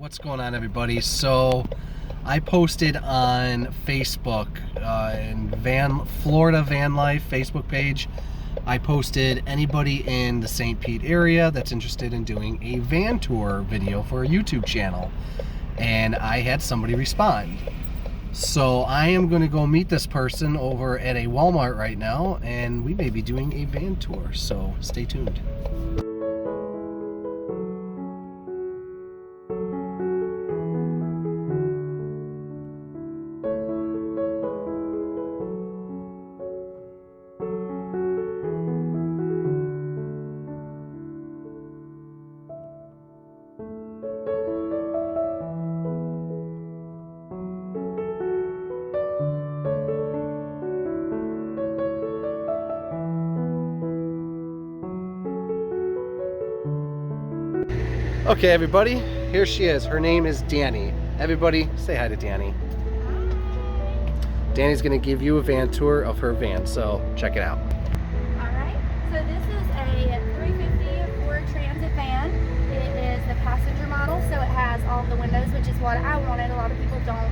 What's going on, everybody? So I posted on Facebook in Florida Van Life Facebook page. I posted anybody in the St. Pete area that's interested in doing a van tour video for a YouTube channel, and I had somebody respond. So I am going to go meet this person over at a Walmart right now, and we may be doing a van tour, so stay tuned. Okay, everybody, here she is. Her name is Danny. Everybody, say hi to Danny. Danny's gonna give you a van tour of her van, so check it out. Alright, so this is a 350 Ford Transit van. It is the passenger model, so it has all the windows, which is what I wanted. A lot of people don't.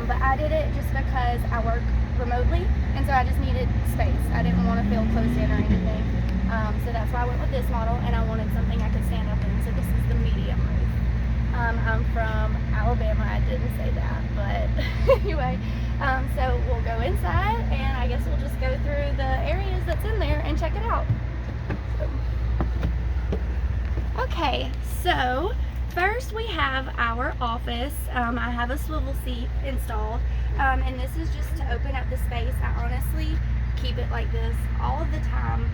But I did it just because I work remotely, and so I just needed space. I didn't want to feel closed in or anything. So that's why I went with this model, and I wanted something I could stand up in. So this is the medium roof. I'm from Alabama. I didn't say that, but anyway. So we'll go inside, and I guess we'll just go through the areas that's in there and check it out. Okay, so first we have our office. I have a swivel seat installed, and this is just to open up the space. I honestly keep it like this all of the time,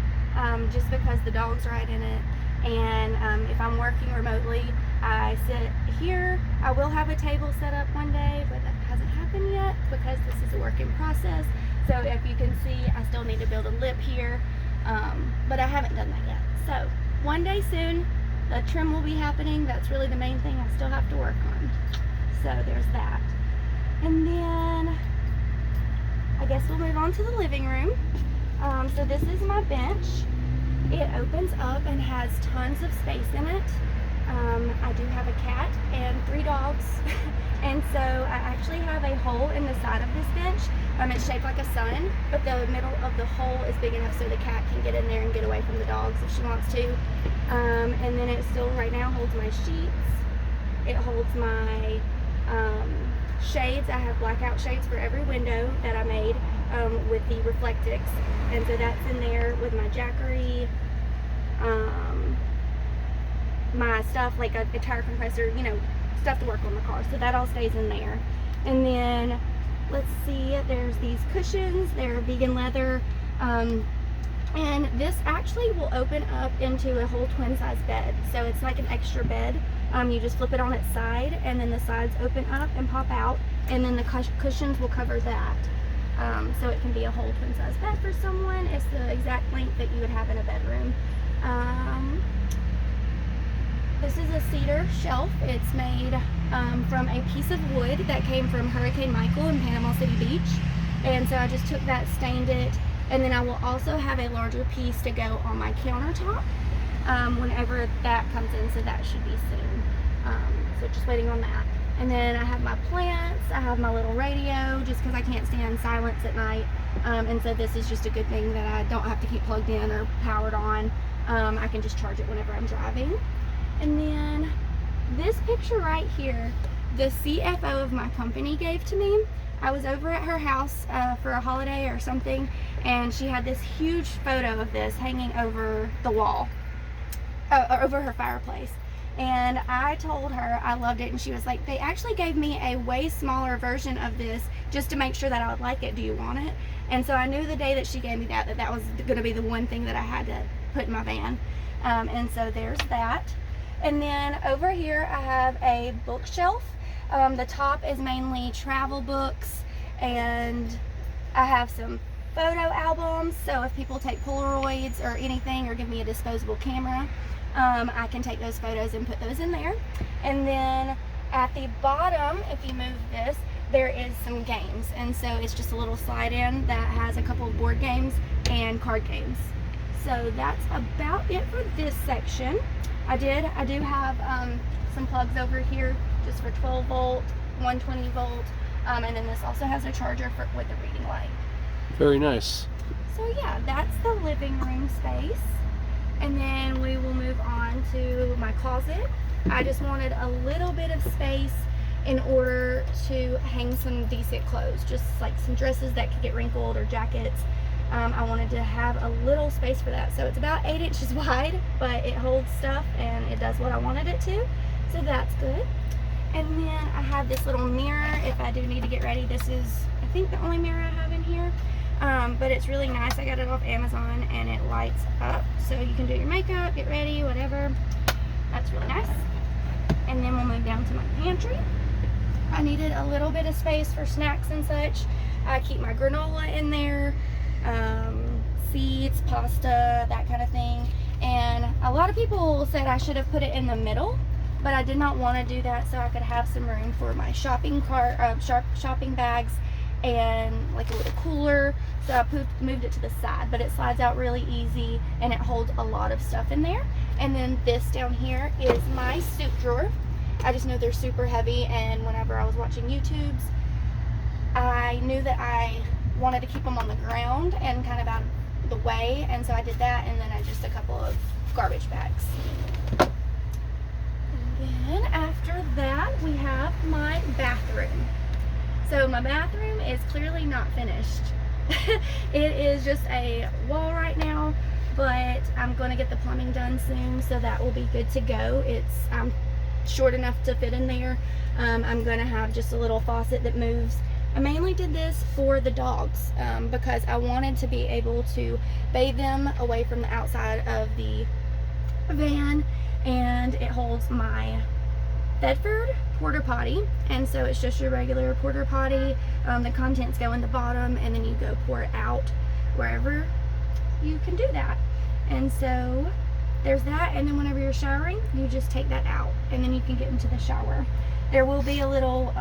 just because the dog's right in it. And if I'm working remotely, I sit here. I will have a table set up one day, but that hasn't happened yet because this is a work in process. So if you can see, I still need to build a lip here, but I haven't done that yet. So one day soon, the trim will be happening. That's really the main thing I still have to work on. So there's that. And then I guess we'll move on to the living room. So this is my bench. It opens up and has tons of space in it. I do have a cat and 3 dogs, and so I actually have a hole in the side of this bench. It's shaped like a sun, but the middle of the hole is big enough so the cat can get in there and get away from the dogs if she wants to. And then it still right now holds my sheets. It holds my shades. I have blackout shades for every window that I made with the Reflectix, and so that's in there with my Jackery, my stuff like a tire compressor, you know, stuff to work on the car. So that all stays in there. And then let's see, there's these cushions. They're vegan leather, and this actually will open up into a whole twin size bed. So it's like an extra bed. You just flip it on its side, and then the sides open up and pop out, and then the cushions will cover that. So it can be a whole twin size bed for someone. It's the exact length that you would have in a bedroom. This is a cedar shelf. It's made from a piece of wood that came from Hurricane Michael in Panama City Beach. And so I just took that, stained it, and then I will also have a larger piece to go on my countertop whenever that comes in, so that should be soon. So just waiting on that. And then I have my plants, I have my little radio, just because I can't stand silence at night. And so this is just a good thing that I don't have to keep plugged in or powered on. I can just charge it whenever I'm driving. And then this picture right here, the CFO of my company gave to me. I was over at her house for a holiday or something, and she had this huge photo of this hanging over the wall, over her fireplace. And I told her I loved it, and she was like, they actually gave me a way smaller version of this just to make sure that I would like it. Do you want it? And so I knew the day that she gave me that was going to be the one thing that I had to put in my van. And so there's that. And then over here I have a bookshelf. The top is mainly travel books, and I have some photo albums, so if people take Polaroids or anything, or give me a disposable camera, I can take those photos and put those in there. And then at the bottom, if you move this, there is some games, and so it's just a little slide in that has a couple of board games and card games. So that's about it for this section. I do have some plugs over here just for 12 volt, 120 volt, and then this also has a charger with a reading light. Very nice. So yeah, that's the living room space. And then we will move on to my closet. I just wanted a little bit of space in order to hang some decent clothes, just like some dresses that could get wrinkled or jackets. I wanted to have a little space for that. So it's about 8 inches wide, but it holds stuff and it does what I wanted it to. So that's good. And then I have this little mirror if I do need to get ready. This is, I think, the only mirror I have in here. But it's really nice. I got it off Amazon and it lights up. So you can do your makeup, get ready, whatever. That's really nice. And then we'll move down to my pantry. I needed a little bit of space for snacks and such. I keep my granola in there. Seeds, pasta, that kind of thing. And a lot of people said I should have put it in the middle, but I did not want to do that so I could have some room for my shopping cart, shopping bags, and like a little cooler. So I moved it to the side, but it slides out really easy and it holds a lot of stuff in there. And then this down here is my soup drawer. I just know they're super heavy, and whenever I was watching YouTubes, I knew that I wanted to keep them on the ground and kind of out of the way, and so I did that, and then I just a couple of garbage bags. And then after that we have my bathroom. So my bathroom is clearly not finished. It is just a wall right now, but I'm going to get the plumbing done soon, so that will be good to go. It's short enough to fit in there. I'm going to have just a little faucet that moves. I mainly did this for the dogs because I wanted to be able to bathe them away from the outside of the van, and it holds my Bedford porta potty, and so it's just your regular porta potty. The contents go in the bottom, and then you go pour it out wherever you can do that. And so there's that, and then whenever you're showering, you just take that out, and then you can get into the shower. There will be a little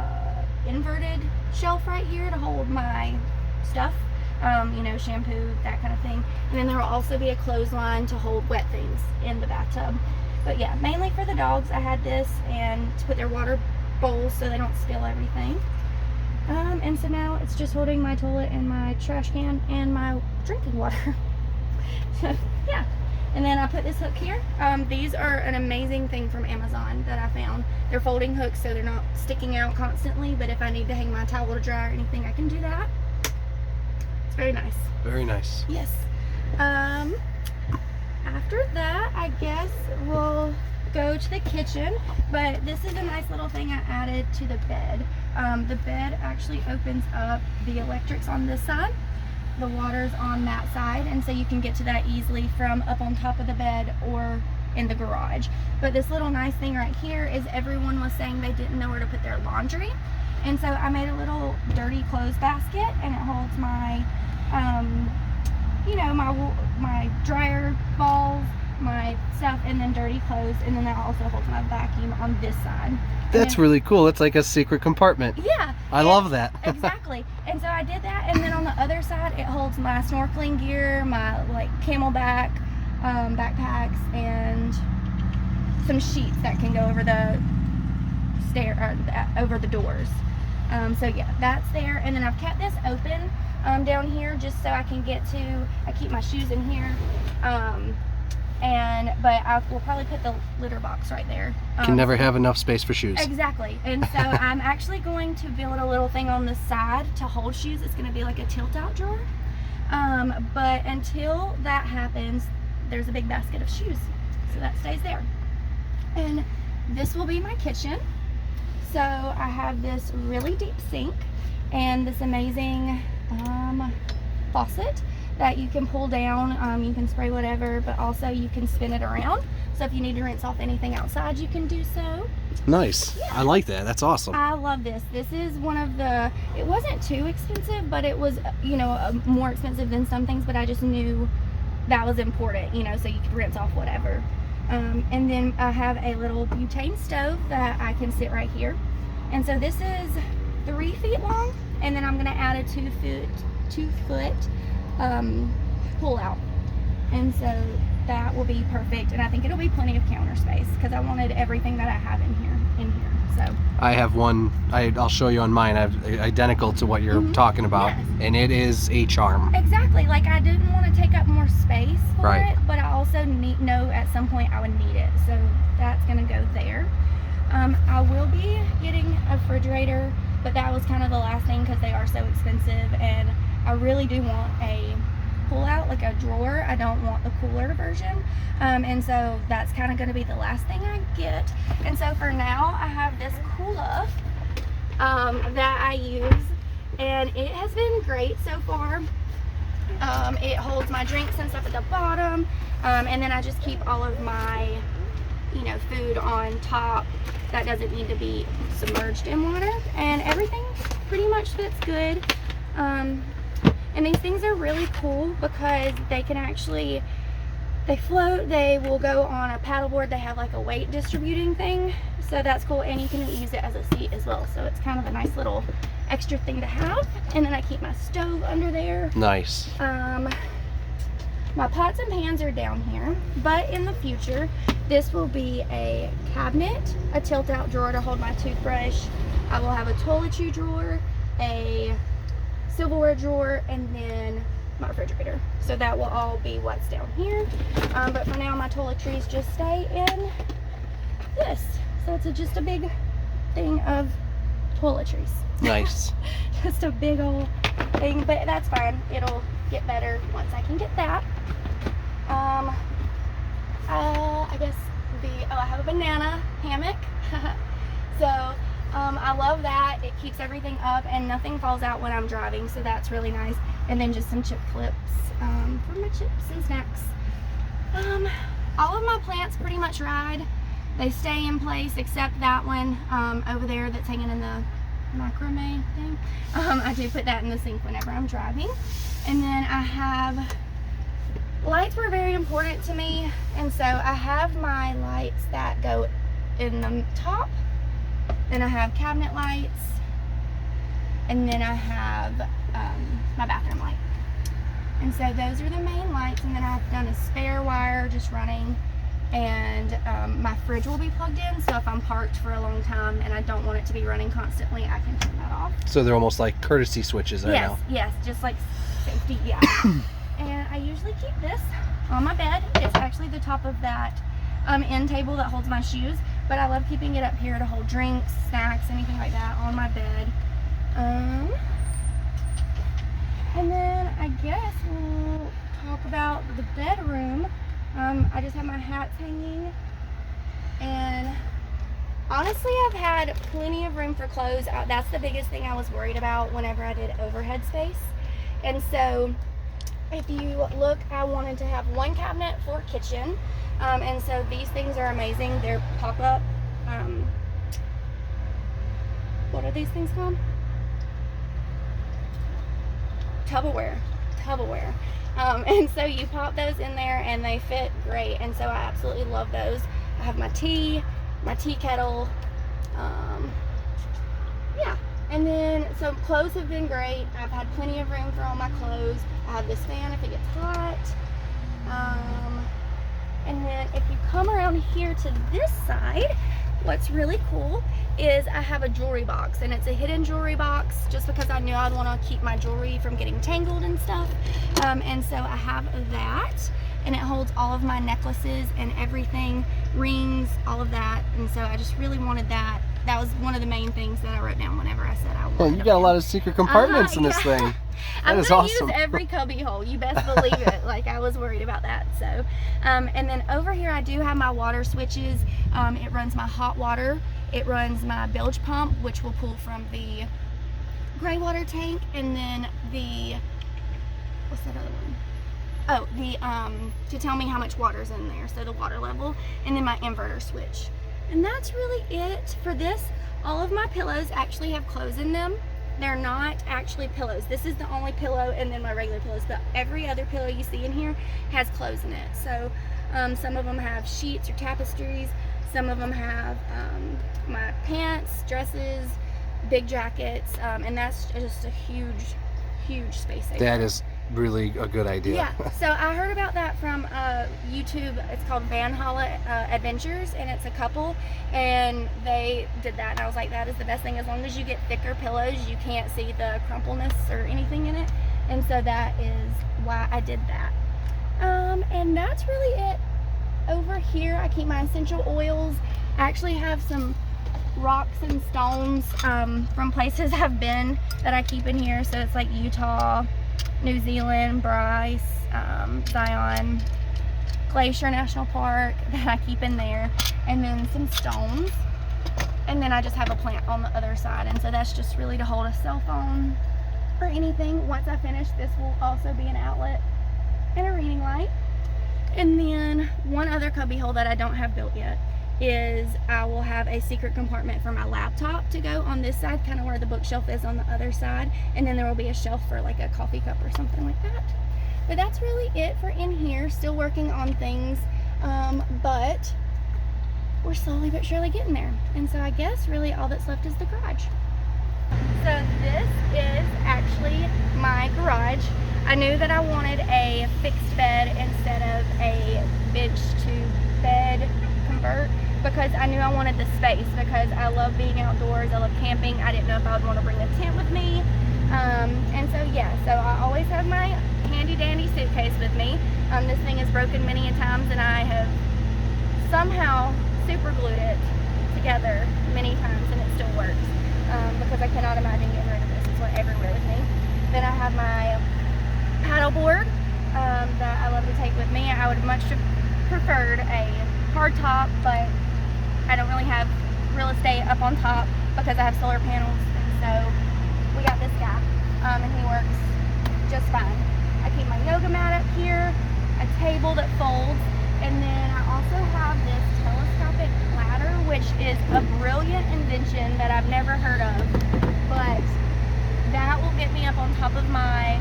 inverted shelf right here to hold my stuff, you know, shampoo, that kind of thing. And then there will also be a clothesline to hold wet things in the bathtub. But yeah, mainly for the dogs I had this, and to put their water bowls so they don't spill everything. And so now it's just holding my toilet and my trash can and my drinking water. So yeah. And then I put this hook here. These are an amazing thing from Amazon that I found. They're folding hooks, so they're not sticking out constantly, but if I need to hang my towel to dry or anything, I can do that. It's very nice. Very nice. Yes. After that, I guess we'll go to the kitchen, but this is a nice little thing I added to the bed. The bed actually opens up. The electric's on this side, the water's on that side, and so you can get to that easily from up on top of the bed or in the garage. But this little nice thing right here is everyone was saying they didn't know where to put their laundry, and so I made a little dirty clothes basket, and it holds my you know, my dryer balls, my stuff, and then dirty clothes, and then that also holds my vacuum on this side. That's really cool. It's like a secret compartment. Yeah. I love that. Exactly. And so I did that, and then on the other side it holds my snorkeling gear, my like Camelback backpacks, and some sheets that can go over the over the doors. So yeah, that's there. And then I've kept this open down here just so I can get to, I keep my shoes in here. But I will probably put the litter box right there. Can never have enough space for shoes. Exactly. And so I'm actually going to build a little thing on the side to hold shoes. It's going to be like a tilt-out drawer. But until that happens, there's a big basket of shoes. So that stays there. And this will be my kitchen. So I have this really deep sink and this amazing faucet that you can pull down. You can spray whatever, but also you can spin it around. So if you need to rinse off anything outside, you can do so. Nice. Yeah. I like that. That's awesome. I love this. This is one of the, it wasn't too expensive, but it was, you know, more expensive than some things, but I just knew that was important, you know, so you could rinse off whatever. And then I have a little butane stove that I can sit right here. And so this is 3 feet long, and then I'm gonna add a 2 foot pull out. And so that will be perfect, and I think it'll be plenty of counter space because I wanted everything that I have in here. So I have one. I'll show you on mine. I have identical to what you're talking about, Yes. and it is a charm. Exactly. Like, I didn't want to take up more space for Right. it, but I also know at some point I would need it, so that's gonna go there. I will be getting a refrigerator, but that was kind of the last thing because they are so expensive, and I really do want a pull out, like a drawer. I don't want the cooler version, and so that's kind of going to be the last thing I get. And so for now, I have this cooler that I use, and it has been great so far. It holds my drinks and stuff at the bottom, and then I just keep all of my, you know, food on top that doesn't need to be submerged in water, and everything pretty much fits good. And these things are really cool because they can actually, they float, they will go on a paddleboard. They have like a weight distributing thing, so that's cool, and you can use it as a seat as well, so it's kind of a nice little extra thing to have. And then I keep my stove under there. Nice. My pots and pans are down here, but in the future this will be a cabinet, a tilt out drawer to hold my toothbrush. I will have a toiletry drawer, a silverware drawer, and then my refrigerator. So that will all be what's down here. But for now, my toiletries just stay in this. So it's just a big thing of toiletries. Nice. Just a big old thing, but that's fine. It'll get better once I can get that. I guess I have a banana hammock. So I love that. It keeps everything up and nothing falls out when I'm driving, so that's really nice. And then just some chip clips for my chips and snacks. All of my plants pretty much ride. They stay in place except that one over there that's hanging in the macrame thing. I do put that in the sink whenever I'm driving. And then I have, lights were very important to me, and so I have my lights that go in the top, then I have cabinet lights, and then I have my bathroom light. And so those are the main lights, and then I've done a spare wire just running, and my fridge will be plugged in, so if I'm parked for a long time and I don't want it to be running constantly, I can turn that off. So they're almost like courtesy switches right now. Yes, just like safety, yeah. And I usually keep this on my bed. It's actually the top of that end table that holds my shoes, but I love keeping it up here to hold drinks, snacks, anything like that on my bed. And then I guess we'll talk about the bedroom. I just have my hats hanging, and honestly I've had plenty of room for clothes. That's the biggest thing I was worried about whenever I did overhead space. And so if you look, I wanted to have one cabinet for kitchen, and so these things are amazing. They're pop-up, what are these things called? Tupperware. And so you pop those in there and they fit great, and so I absolutely love those. I have my tea kettle, yeah. And then some clothes have been great. I've had plenty of room for all my clothes. I have this fan if it gets hot. And then if you come around here to this side, what's really cool is I have a jewelry box, and it's a hidden jewelry box just because I knew I'd want to keep my jewelry from getting tangled and stuff. And so I have that, and it holds all of my necklaces and everything, rings, all of that. And so I just really wanted that. That was one of the main things that I wrote down whenever I said I wanted. Well, you got a lot of secret compartments in this thing. I'm That is gonna awesome. use every cubby hole. You best believe it. Like, I was worried about that. So, and then over here I do have my water switches. It runs my hot water. It runs my bilge pump, which will pull from the gray water tank, and then the, what's that other one? Oh, the to tell me how much water's in there, so the water level, and then my inverter switch. And that's really it for this. All of my pillows actually have clothes in them. They're not actually pillows. This is the only pillow, and then my regular pillows, but every other pillow you see in here has clothes in it. So some of them have sheets or tapestries. Some of them have my pants, dresses, big jackets, and that's just a huge space saver. That is really a good idea. Yeah, so I heard about that from YouTube. It's called Van Holla Adventures, and it's a couple, and they did that, and I was like, that is the best thing. As long as you get thicker pillows, you can't see the crumpleness or anything in it, and so that is why I did that. And that's really it. Over here, I keep my essential oils. I actually have some rocks and stones from places I've been that I keep in here. So it's like Utah, New Zealand, Bryce, Zion, Glacier National Park that I keep in there, and then some stones. And then I just have a plant on the other side, and so that's just really to hold a cell phone or anything. Once I finish, this will also be an outlet and a reading light. And then one other cubby hole that I don't have built yet is I will have a secret compartment for my laptop to go on this side, kind of where the bookshelf is on the other side, and then there will be a shelf for like a coffee cup or something like that. But that's really it for in here. Still working on things, but we're slowly but surely getting there. And so I guess really all that's left is the garage. So this is actually my garage. I knew that I wanted a fixed bed instead of a bench to bed convert, because I knew I wanted the space, because I love being outdoors, I love camping. I didn't know if I would want to bring a tent with me. And so yeah, so I always have my handy dandy suitcase with me. This thing is broken many a times, and I have somehow super glued it together many times, and it still works, because I cannot imagine getting rid of this. It's went everywhere with me. Then I have my paddle board that I love to take with me. I would much have preferred a hard top, but I don't really have real estate up on top because I have solar panels, and so we got this guy, and he works just fine. I keep my yoga mat up here, a table that folds, and then I also have this telescopic ladder, which is a brilliant invention that I've never heard of, but that will get me up on top of my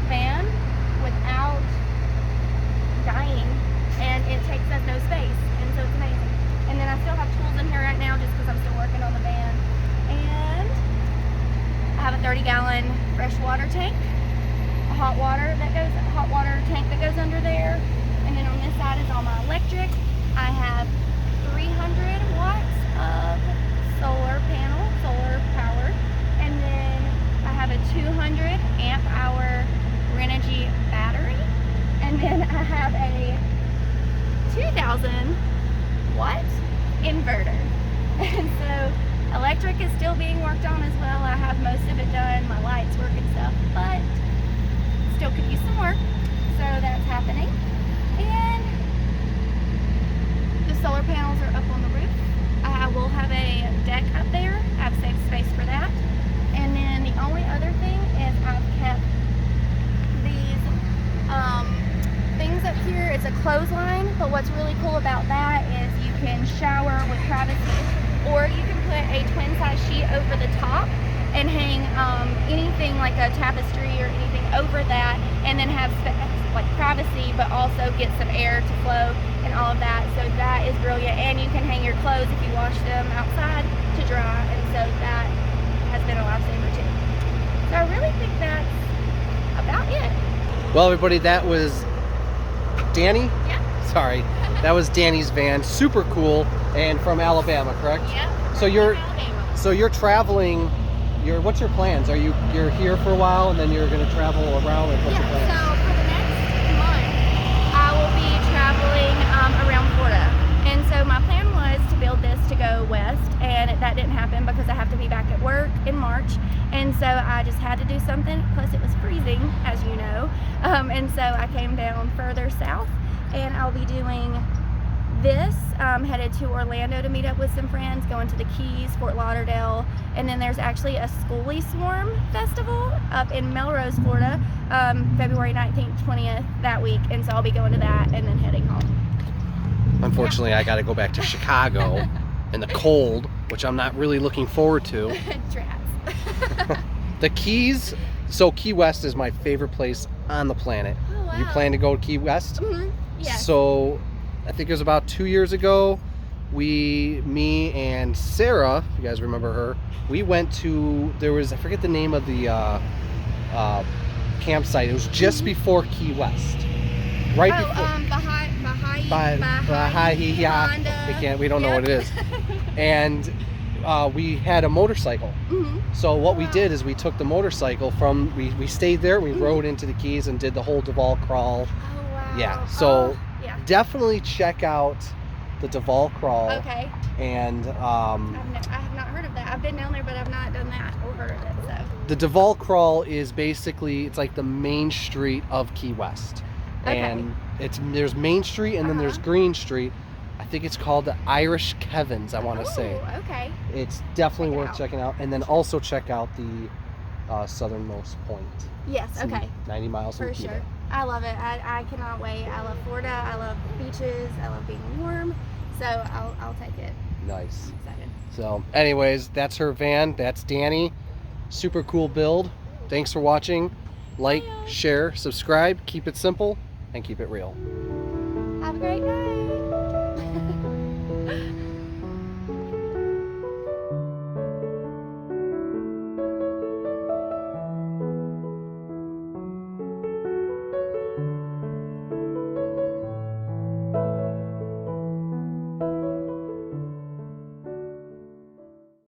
van without dying, and it takes up no space, and so it's amazing. And then I still have tools in here right now just because I'm still working on the van, and I have a 30-gallon fresh water tank, a hot water tank that goes under there, and then on this side is all my electric. I have 300 watts of solar power, and then I have a 200 amp hour Renogy battery, and then I have a 2000 watt inverter. And so electric is still being worked on as well. I have most of it done, my lights work and stuff, but still could use some work, so that's happening. And the solar panels are up on the roof. I will have a deck up there. I have saved space for that. And then the only other thing is I've kept these things up here. It's a clothesline, but what's really cool about that is you can shower with privacy, or you can put a twin size sheet over the top and hang anything like a tapestry or anything over that, and then have like privacy, but also get some air to flow and all of that. So that is brilliant, and you can hang your clothes if you wash them outside to dry, and so that has been a lifesaver too. So I really think that's about it. Well, everybody, that was Danny? Yeah. Sorry. That was Danny's van. Super cool, and from Alabama, correct? Yeah. So you're Alabama. so you're traveling. What's your plans? You're here for a while and then you're going to travel around? Like, what's your So plans? for the next month, I will be traveling around Florida. And so my plan was to build this to go west, and that didn't happen because I have to be back at work in March. And so I just had to do something. Plus it was freezing, as you know. And so I came down further south, and I'll be doing this, headed to Orlando to meet up with some friends, going to the Keys, Fort Lauderdale, and then there's actually a Schoolie Swarm Festival up in Melrose, Florida, February 19th, 20th that week, and so I'll be going to that and then heading home. Unfortunately, I got to go back to Chicago in the cold, which I'm not really looking forward to. Drats. The Keys, so Key West is my favorite place on the planet. Oh, wow. You plan to go to Key West? Mm-hmm. Yes. So I think it was about 2 years ago, me and Sarah, if you guys remember her, we went to, I forget the name of the campsite. It was just before Key West. Right before. We don't know what it is. And we had a motorcycle. So what we did is we took the motorcycle from, we stayed there, we rode into the Keys and did the whole Duval Crawl. Oh, wow. Yeah, so yeah. definitely check out the Duval Crawl. Okay. And I have not heard of that. I've been down there, but I've not done that or heard of it. So the Duval Crawl is basically, it's like the main street of Key West. Okay. And there's Main Street and then there's Green Street. I think it's called the Irish Kevin's, I want to say. Okay. It's definitely worth checking out. And then also check out the southernmost point. Yes, It's okay. 90 miles from For Cuba. sure. I love it. I cannot wait. I love Florida. I love beaches. I love being warm. So I'll take it. Nice. I'm excited. So anyways, that's her van. That's Danny. Super cool build. Thanks for watching. Like, share, subscribe. Keep it simple and keep it real.